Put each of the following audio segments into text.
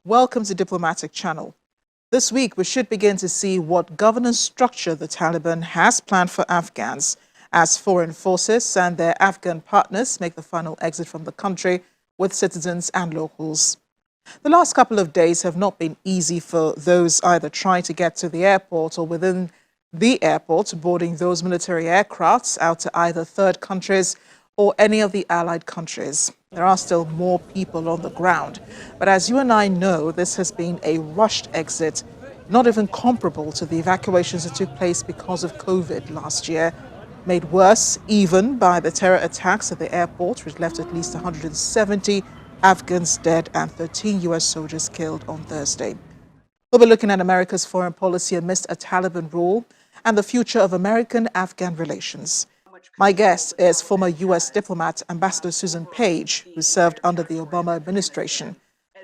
Welcome to Diplomatic Channel. This week, we should begin to see what governance structure the Taliban has planned for Afghans as foreign forces and their Afghan partners make the final exit from the country with citizens and locals. The last couple of days have not been easy for those either trying to get to the airport or within the airport, boarding those military aircrafts out to either third countries or any of the allied countries. There are still more people on the ground. But as you and I know, this has been a rushed exit, not even comparable to the evacuations that took place because of COVID last year, made worse even by the terror attacks at the airport, which left at least 170 Afghans dead and 13 U.S. soldiers killed on Thursday. We'll be looking at America's foreign policy amidst a Taliban rule and the future of American-Afghan relations. My guest is former U.S. diplomat Ambassador Susan Page, who served under the Obama administration.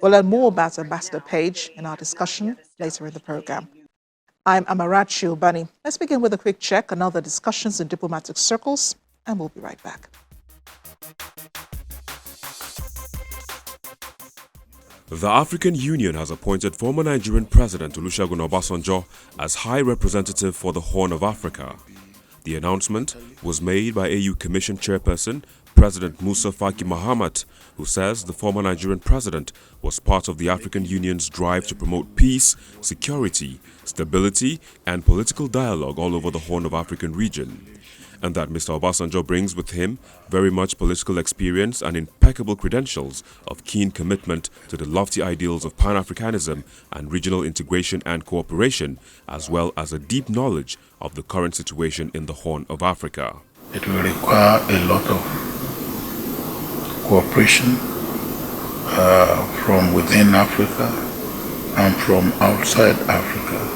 We'll learn more about Ambassador Page in our discussion later in the program. I'm Amarachi Obani. Let's begin with a quick check on other discussions in diplomatic circles, and we'll be right back. The African Union has appointed former Nigerian President Olusegun Obasanjo as High Representative for the Horn of Africa. The announcement was made by AU Commission Chairperson President Musa Faki Mahamat, who says the former Nigerian president was part of the African Union's drive to promote peace, security, stability, and political dialogue all over the Horn of African region, and that Mr. Obasanjo brings with him very much political experience and impeccable credentials of keen commitment to the lofty ideals of Pan-Africanism and regional integration and cooperation, as well as a deep knowledge of the current situation in the Horn of Africa. It will require a lot of cooperation from within Africa and from outside Africa.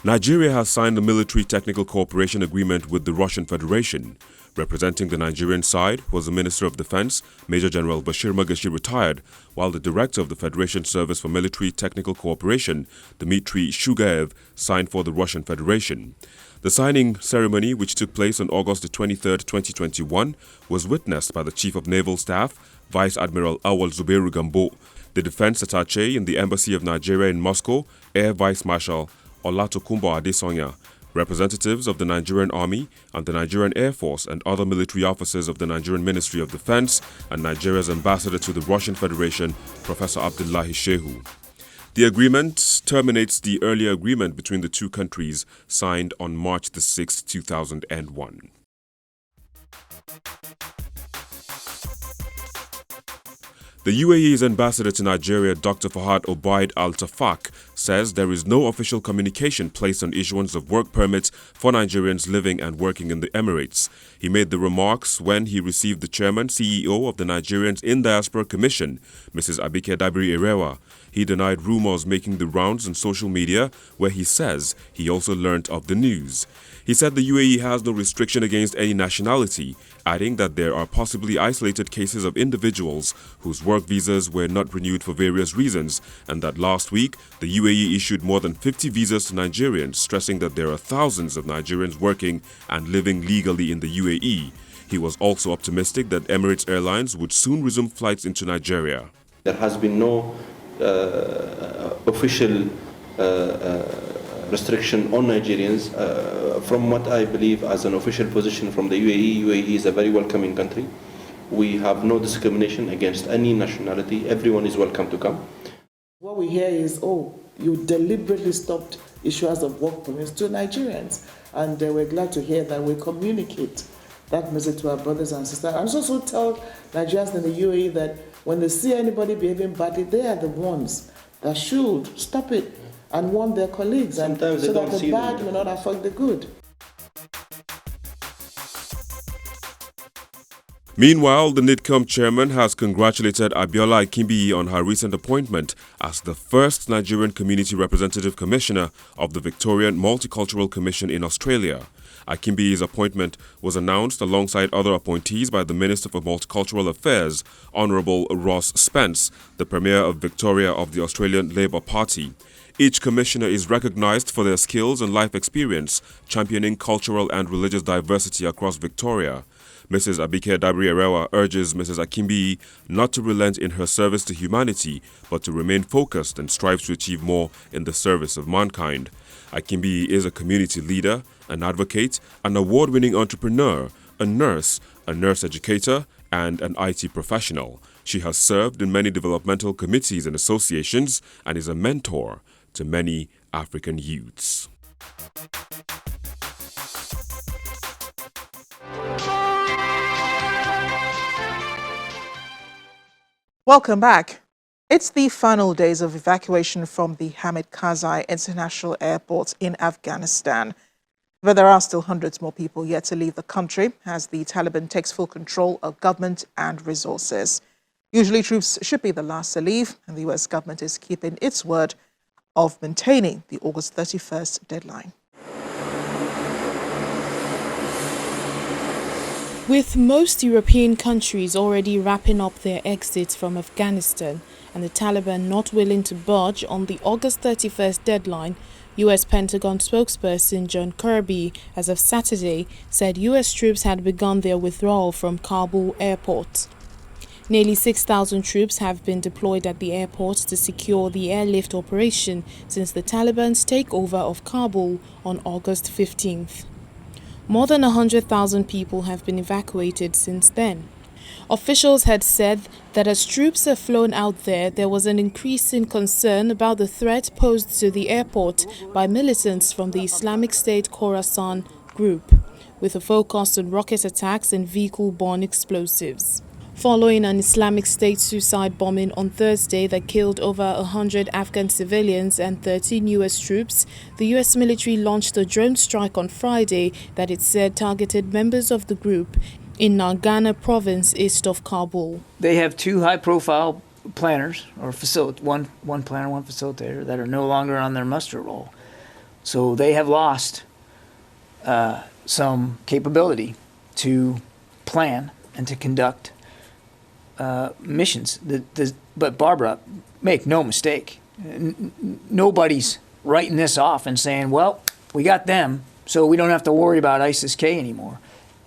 Nigeria has signed a military technical cooperation agreement with the Russian Federation. Representing the Nigerian side was the Minister of Defense, Major General Bashir Magashi, retired, while the Director of the Federation Service for Military Technical Cooperation, Dmitry Shugaev, signed for the Russian Federation. The signing ceremony, which took place on August 23, 2021, was witnessed by the Chief of Naval Staff, Vice Admiral Awal Zubairu Gambo, the Defense Attaché in the Embassy of Nigeria in Moscow, Air Vice Marshal Olatokunbo Adesonya, representatives of the Nigerian Army and the Nigerian Air Force and other military officers of the Nigerian Ministry of Defense, and Nigeria's ambassador to the Russian Federation, Professor Abdullahi Shehu. The agreement terminates the earlier agreement between the two countries signed on March 6, 2001. The UAE's ambassador to Nigeria, Dr. Fahad Obaid Al-Tafak, says there is no official communication placed on issuance of work permits for Nigerians living and working in the Emirates. He made the remarks when he received the chairman, CEO of the Nigerians in Diaspora Commission, Mrs. Abike Dabiri Erewa. He denied rumors making the rounds on social media, where he says he also learnt of the news. He said the UAE has no restriction against any nationality, adding that there are possibly isolated cases of individuals whose work visas were not renewed for various reasons, and that last week the UAE issued more than 50 visas to Nigerians, stressing that there are thousands of Nigerians working and living legally in the UAE. He was also optimistic that Emirates Airlines would soon resume flights into Nigeria. There has been no official restriction on Nigerians. From what I believe as an official position from the UAE is a very welcoming country. We have no discrimination against any nationality. Everyone is welcome to come. What we hear is, oh, you deliberately stopped issuers of work permits to Nigerians. And we're glad to hear that we communicate that message to our brothers and sisters. And also tell Nigerians in the UAE that when they see anybody behaving badly, they are the ones that should stop it and warn their colleagues, Sometimes so they that don't the bad will not affect the good. Meanwhile, the NIDCOM chairman has congratulated Abiola Akinbiyi on her recent appointment as the first Nigerian Community Representative Commissioner of the Victorian Multicultural Commission in Australia. Akinbiyi's appointment was announced alongside other appointees by the Minister for Multicultural Affairs, Honourable Ross Spence, the Premier of Victoria of the Australian Labour Party. Each commissioner is recognized for their skills and life experience, championing cultural and religious diversity across Victoria. Mrs. Abike Dabiri-Erewa urges Mrs. Akimbi not to relent in her service to humanity, but to remain focused and strive to achieve more in the service of mankind. Akimbi is a community leader, an advocate, an award-winning entrepreneur, a nurse educator, and an IT professional. She has served in many developmental committees and associations and is a mentor to many African youths. Welcome back. It's the final days of evacuation from the Hamid Karzai International Airport in Afghanistan. But there are still hundreds more people yet to leave the country as the Taliban takes full control of government and resources. Usually troops should be the last to leave, and the US government is keeping its word of maintaining the August 31st deadline. With most European countries already wrapping up their exit from Afghanistan and the Taliban not willing to budge on the August 31st deadline, U.S. Pentagon spokesperson John Kirby, as of Saturday, said U.S. troops had begun their withdrawal from Kabul airport. Nearly 6,000 troops have been deployed at the airport to secure the airlift operation since the Taliban's takeover of Kabul on August 15th. More than 100,000 people have been evacuated since then. Officials had said that as troops are flown out there was an increase in concern about the threat posed to the airport by militants from the Islamic State Khorasan group, with a focus on rocket attacks and vehicle-borne explosives. Following an Islamic State suicide bombing on Thursday that killed over 100 Afghan civilians and 13 U.S. troops, the U.S. military launched a drone strike on Friday that it said targeted members of the group in Nangarhar province east of Kabul. They have two high-profile planners, or one planner, one facilitator, that are no longer on their muster roll. So they have lost some capability to plan and to conduct missions. But Barbara, make no mistake, nobody's writing this off and saying, well, we got them, so we don't have to worry about ISIS-K anymore.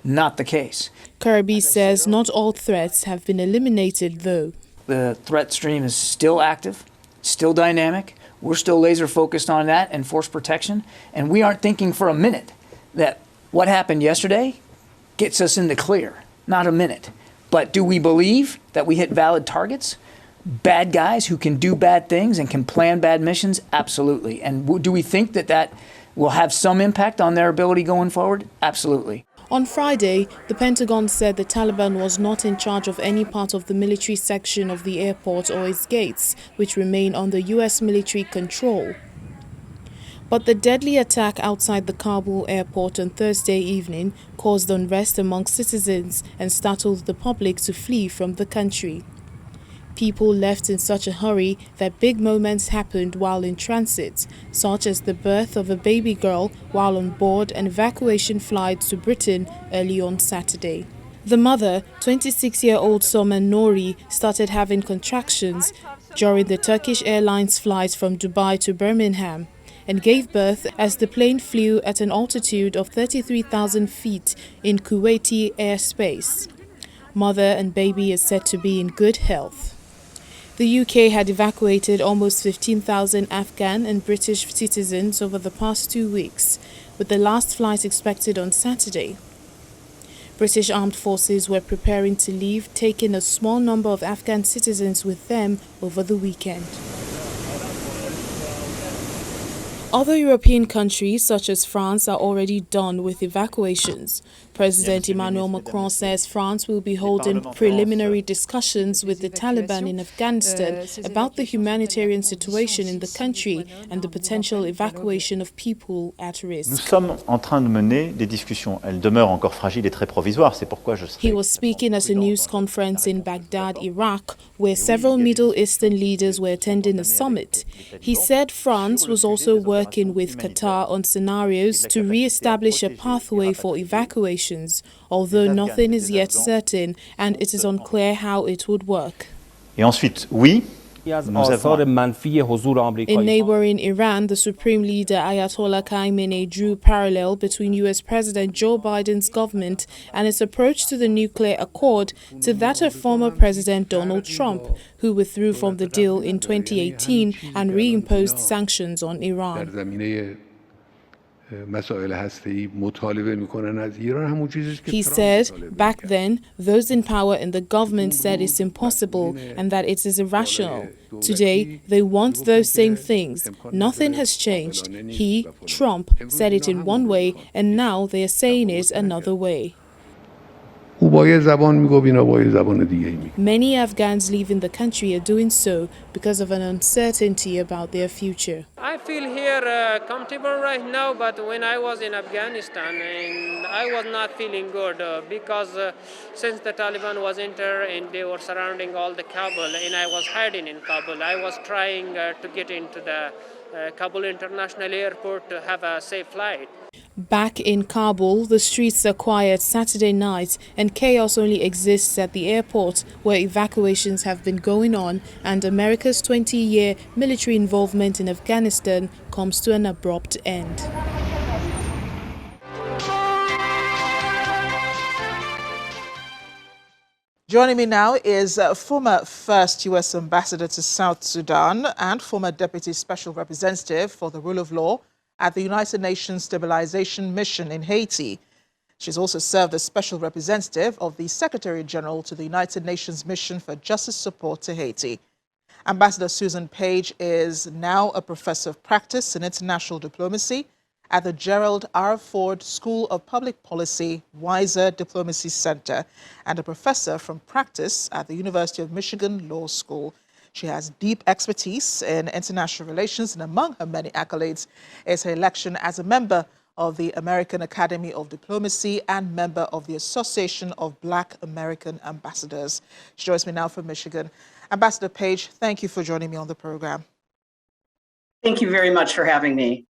Not the case. Kirby says not all threats have been eliminated, though. The threat stream is still active, still dynamic. We're still laser focused on that and force protection. And we aren't thinking for a minute that what happened yesterday gets us in the clear. Not a minute. But do we believe that we hit valid targets? Bad guys who can do bad things and can plan bad missions? Absolutely. And do we think that that will have some impact on their ability going forward? Absolutely. On Friday, the Pentagon said the Taliban was not in charge of any part of the military section of the airport or its gates, which remain under U.S. military control. But the deadly attack outside the Kabul airport on Thursday evening caused unrest among citizens and startled the public to flee from the country. People left in such a hurry that big moments happened while in transit, such as the birth of a baby girl while on board an evacuation flight to Britain early on Saturday. The mother, 26-year-old Soman Nori, started having contractions during the Turkish Airlines flight from Dubai to Birmingham and gave birth as the plane flew at an altitude of 33,000 feet in Kuwaiti airspace. Mother and baby is said to be in good health. The UK had evacuated almost 15,000 Afghan and British citizens over the past 2 weeks, with the last flight expected on Saturday. British armed forces were preparing to leave, taking a small number of Afghan citizens with them over the weekend. Other European countries, such as France, are already done with evacuations. President Emmanuel Macron says France will be holding preliminary discussions with the Taliban in Afghanistan about the humanitarian situation in the country and the potential evacuation of people at risk. Nous sommes en train de mener des discussions. Elles demeurent encore fragiles et très provisoires. C'est pourquoi je serai... He was speaking at a news conference in Baghdad, Iraq, where several Middle Eastern leaders were attending a summit. He said France was also working with Qatar on scenarios to re-establish a pathway for evacuations, although nothing is yet certain and it is unclear how it would work. Et ensuite, oui, Nous avons In neighboring Iran, the supreme leader Ayatollah Khamenei drew parallel between US President Joe Biden's government and its approach to the nuclear accord to that of former President Donald Trump, who withdrew from the deal in 2018 and reimposed sanctions on Iran. He said, back then, those in power in the government said it's impossible and that it is irrational. Today, they want those same things. Nothing has changed. He, Trump, said it in one way, and now they are saying it another way. Many Afghans leaving the country are doing so because of an uncertainty about their future. I feel here comfortable right now, but when I was in Afghanistan, and I was not feeling good because since the Taliban was enter and they were surrounding all the Kabul, and I was hiding in Kabul. I was trying to get into the Kabul International Airport to have a safe flight. Back in Kabul, the streets are quiet Saturday night and chaos only exists at the airport where evacuations have been going on and America's 20-year military involvement in Afghanistan comes to an abrupt end. Joining me now is former first U.S. ambassador to South Sudan and former deputy special representative for the rule of law at the United Nations Stabilization Mission in Haiti. She's also served as special representative of the Secretary General to the United Nations Mission for Justice Support to Haiti. Ambassador Susan Page is now a professor of practice in international diplomacy at the Gerald R. Ford School of Public Policy Weiser Diplomacy Center and a professor from practice at the University of Michigan Law School. She has deep expertise in international relations, and among her many accolades is her election as a member of the American Academy of Diplomacy and member of the Association of Black American Ambassadors. She joins me now from Michigan. Ambassador Page, thank you for joining me on the program. Thank you very much for having me.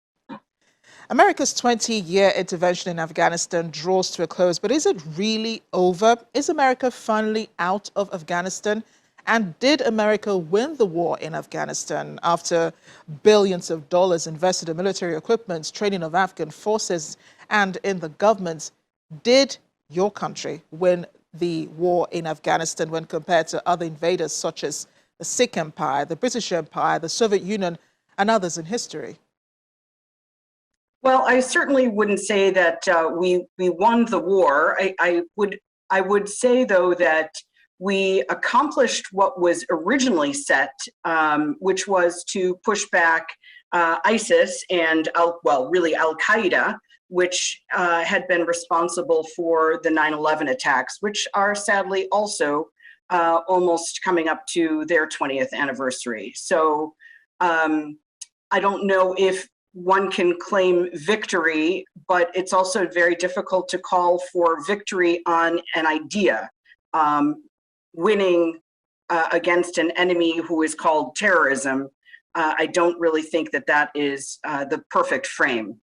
America's 20-year intervention in Afghanistan draws to a close, but is it really over? Is America finally out of Afghanistan? And did America win the war in Afghanistan after billions of dollars invested in military equipment, training of Afghan forces, and in the government? Did your country win the war in Afghanistan when compared to other invaders such as the Sikh Empire, the British Empire, the Soviet Union, and others in history? Well, I certainly wouldn't say that we won the war. I would say, though, that we accomplished what was originally set, which was to push back ISIS and, really Al-Qaeda, which had been responsible for the 9/11 attacks, which are sadly also almost coming up to their 20th anniversary. So I don't know if one can claim victory, but it's also very difficult to call for victory on an idea. Winning against an enemy who is called terrorism, I don't really think that that is the perfect frame.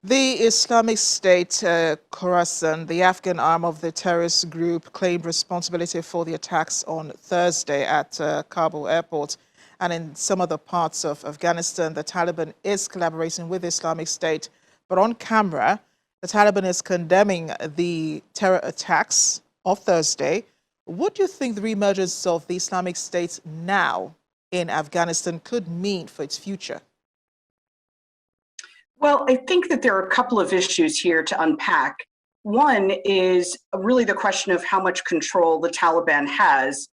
The Islamic State Khorasan, the Afghan arm of the terrorist group, claimed responsibility for the attacks on Thursday at Kabul airport. And in some other parts of Afghanistan, the Taliban is collaborating with the Islamic State. But on camera, the Taliban is condemning the terror attacks of Thursday. What do you think the reemergence of the Islamic State now in Afghanistan could mean for its future? Well, I think that there are a couple of issues here to unpack. One is really the question of how much control the Taliban has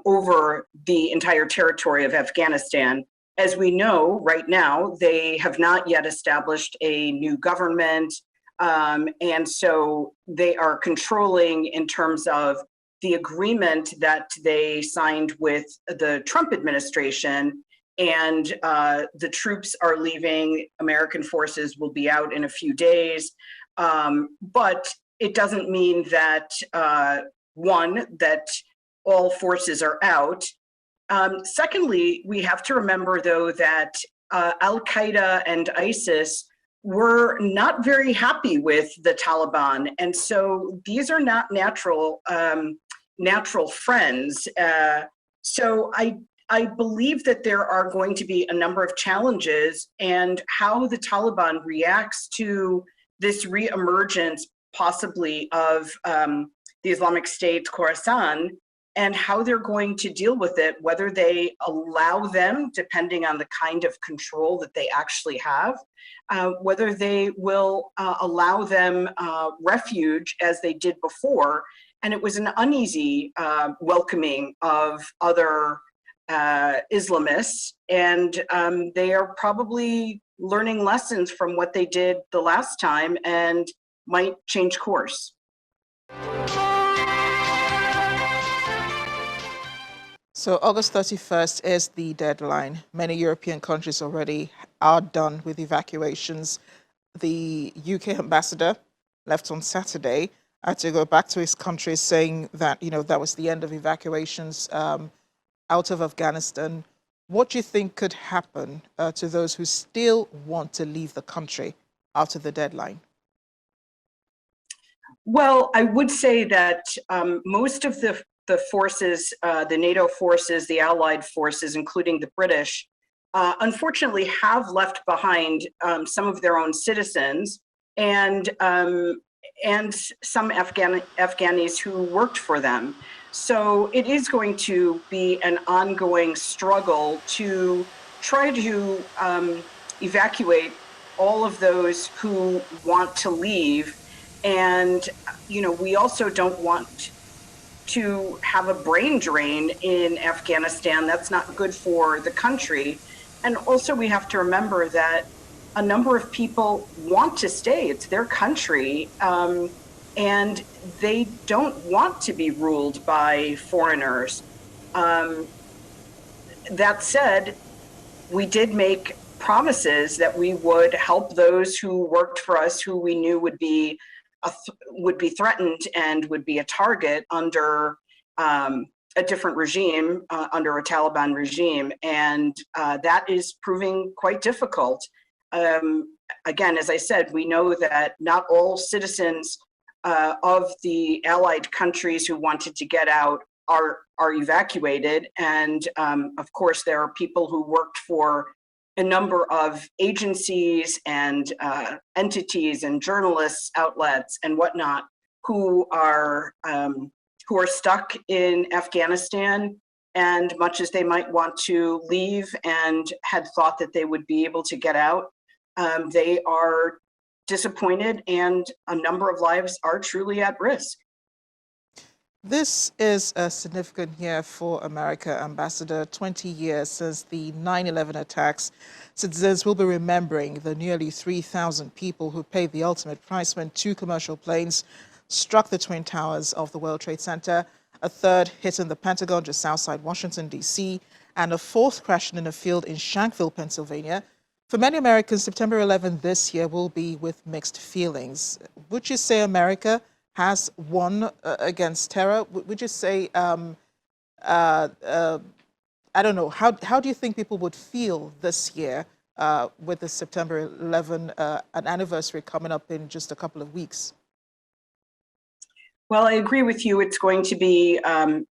over the entire territory of Afghanistan. As we know, right now, they have not yet established a new government. And so they are controlling in terms of the agreement that they signed with the Trump administration, and the troops are leaving. American forces will be out in a few days. But it doesn't mean that, that all forces are out. Secondly, we have to remember, though, that Al-Qaeda and ISIS were not very happy with the Taliban. And so these are not natural friends. So I believe that there are going to be a number of challenges, and how the Taliban reacts to this reemergence, possibly of the Islamic State Khorasan, and how they're going to deal with it, whether they allow them, depending on the kind of control that they actually have, whether they will allow them refuge as they did before. And it was an uneasy welcoming of other Islamists, and they are probably learning lessons from what they did the last time and might change course. So August 31st is the deadline. Many European countries already are done with evacuations. The UK ambassador left on Saturday to go back to his country, saying that, that was the end of evacuations out of Afghanistan. What do you think could happen to those who still want to leave the country after the deadline? Well, I would say that most of the forces, the NATO forces, the Allied forces, including the British, unfortunately have left behind some of their own citizens and some Afghanis who worked for them. So it is going to be an ongoing struggle to try to evacuate all of those who want to leave. And, we also don't want to have a brain drain in Afghanistan. That's not good for the country. And also we have to remember that a number of people want to stay. It's their country. And they don't want to be ruled by foreigners. That said, we did make promises that we would help those who worked for us, who we knew would be threatened and would be a target under a different regime, under a Taliban regime, and that is proving quite difficult. Again, as I said, we know that not all citizens of the allied countries who wanted to get out are evacuated, and of course there are people who worked for a number of agencies and entities and journalists outlets and whatnot who are stuck in Afghanistan, and much as they might want to leave and had thought that they would be able to get out, they are disappointed, and a number of lives are truly at risk. This is a significant year for America, Ambassador. 20 years since the 9/11 attacks. Citizens will be remembering the nearly 3,000 people who paid the ultimate price when two commercial planes struck the Twin Towers of the World Trade Center, a third hit in the Pentagon just outside Washington, D.C., and a fourth crashing in a field in Shankville, Pennsylvania. For many Americans, September 11 this year will be with mixed feelings. Would you say America has won against terror? Would you say, I don't know, how do you think people would feel this year with the September 11 an anniversary coming up in just a couple of weeks? Well, I agree with you. It's going to be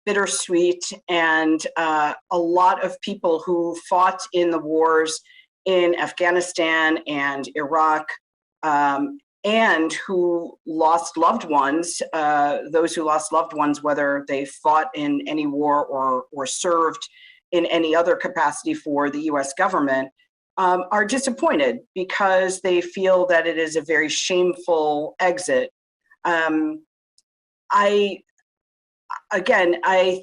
bittersweet, and a lot of people who fought in the wars in Afghanistan and Iraq, and who lost loved ones, those who lost loved ones, whether they fought in any war or served in any other capacity for the US government, are disappointed because they feel that it is a very shameful exit. I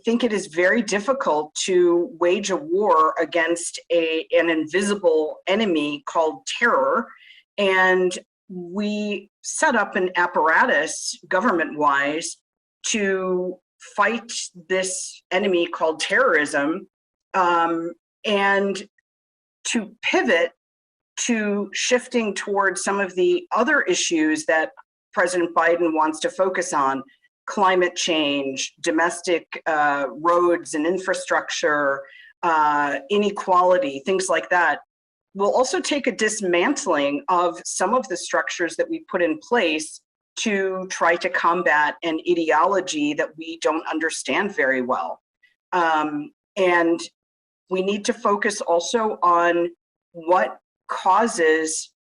think it is very difficult to wage a war against an invisible enemy called terror. And we set up an apparatus government-wise to fight this enemy called terrorism, and to pivot to shifting towards some of the other issues that President Biden wants to focus on: climate change, domestic roads and infrastructure, inequality, things like that. We'll also take a dismantling of some of the structures that we put in place to try to combat an ideology that we don't understand very well. And we need to focus also on what causes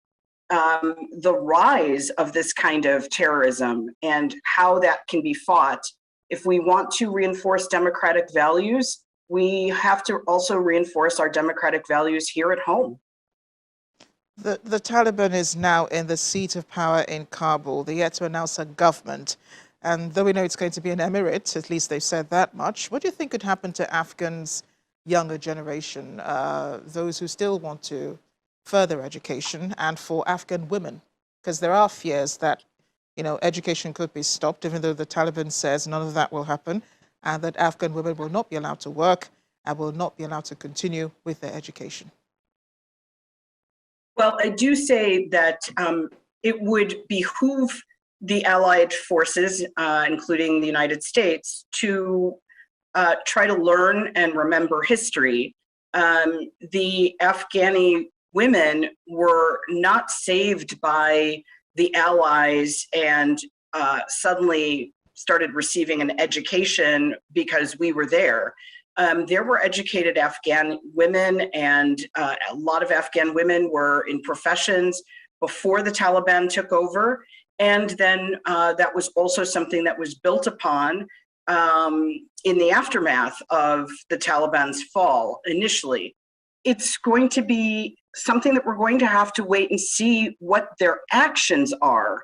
the rise of this kind of terrorism and how that can be fought. If we want to reinforce democratic values, we have to also reinforce our democratic values here at home. The Taliban is now in the seat of power in Kabul. They're yet to announce a government. And though we know it's going to be an emirate, at least they've said that much, what do you think could happen to Afghans' younger generation, those who still want to further education, and for Afghan women? Because there are fears that, education could be stopped, even though the Taliban says none of that will happen, and that Afghan women will not be allowed to work and will not be allowed to continue with their education. Well, I do say that it would behoove the allied forces, including the United States, to try to learn and remember history. The Afghani women were not saved by the Allies and suddenly started receiving an education because we were there. There were educated Afghan women, and a lot of Afghan women were in professions before the Taliban took over. And then that was also something that was built upon in the aftermath of the Taliban's fall initially. It's going to be something that we're going to have to wait and see what their actions are,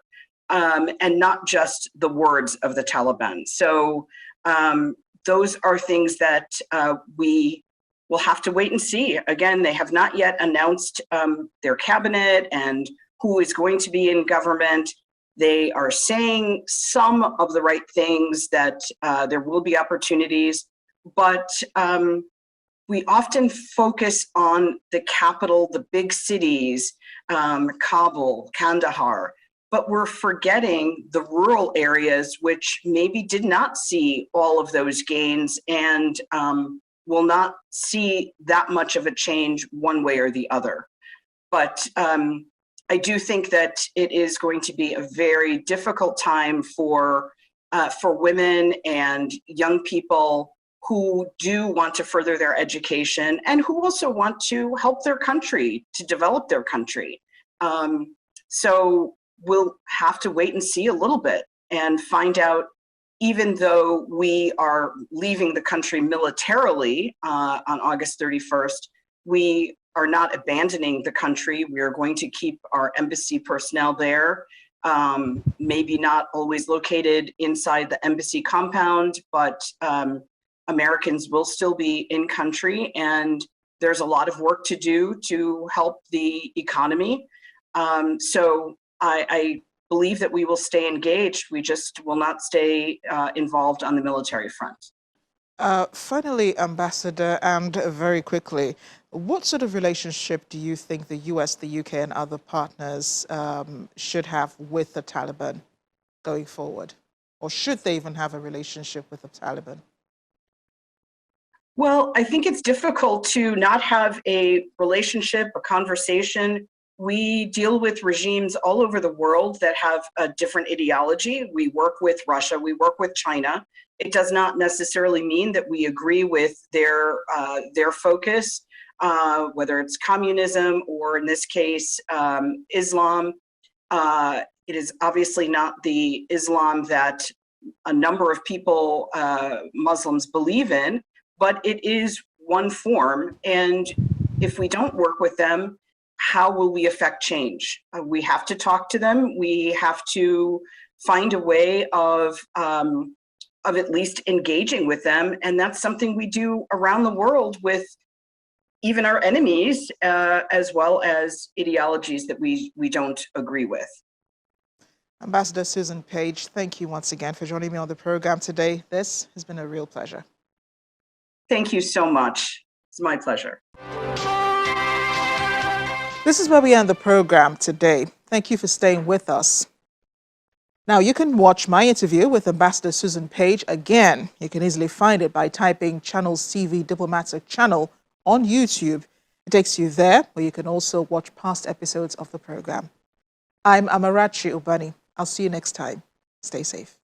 and not just the words of the Taliban. So those are things that we will have to wait and see. Again, they have not yet announced their cabinet and who is going to be in government. They are saying some of the right things, that there will be opportunities, but we often focus on the capital, the big cities, Kabul, Kandahar, but we're forgetting the rural areas which maybe did not see all of those gains and will not see that much of a change one way or the other. But I do think that it is going to be a very difficult time for women and young people who do want to further their education and who also want to help their country, to develop their country. So we'll have to wait and see a little bit and find out, even though we are leaving the country militarily on August 31st, we are not abandoning the country. We are going to keep our embassy personnel there, maybe not always located inside the embassy compound, but Americans will still be in country, and there's a lot of work to do to help the economy. So I believe that we will stay engaged. We just will not stay involved on the military front. Finally, Ambassador, and very quickly, what sort of relationship do you think the US, the UK, and other partners should have with the Taliban going forward? Or should they even have a relationship with the Taliban? Well, I think it's difficult to not have a relationship, a conversation. We deal with regimes all over the world that have a different ideology. We work with Russia, we work with China. It does not necessarily mean that we agree with their focus, whether it's communism or, in this case, Islam. It is obviously not the Islam that a number of people, Muslims, believe in, but it is one form. And if we don't work with them, how will we affect change? We have to talk to them. We have to find a way of at least engaging with them. And that's something we do around the world with even our enemies, as well as ideologies that we don't agree with. Ambassador Susan Page, thank you once again for joining me on the program today. This has been a real pleasure. Thank you so much. It's my pleasure. This is where we end the program today. Thank you for staying with us. Now, you can watch my interview with Ambassador Susan Page again. You can easily find it by typing Channels TV Diplomatic Channel on YouTube. It takes you there, where you can also watch past episodes of the program. I'm Amarachi Ubani. I'll see you next time. Stay safe.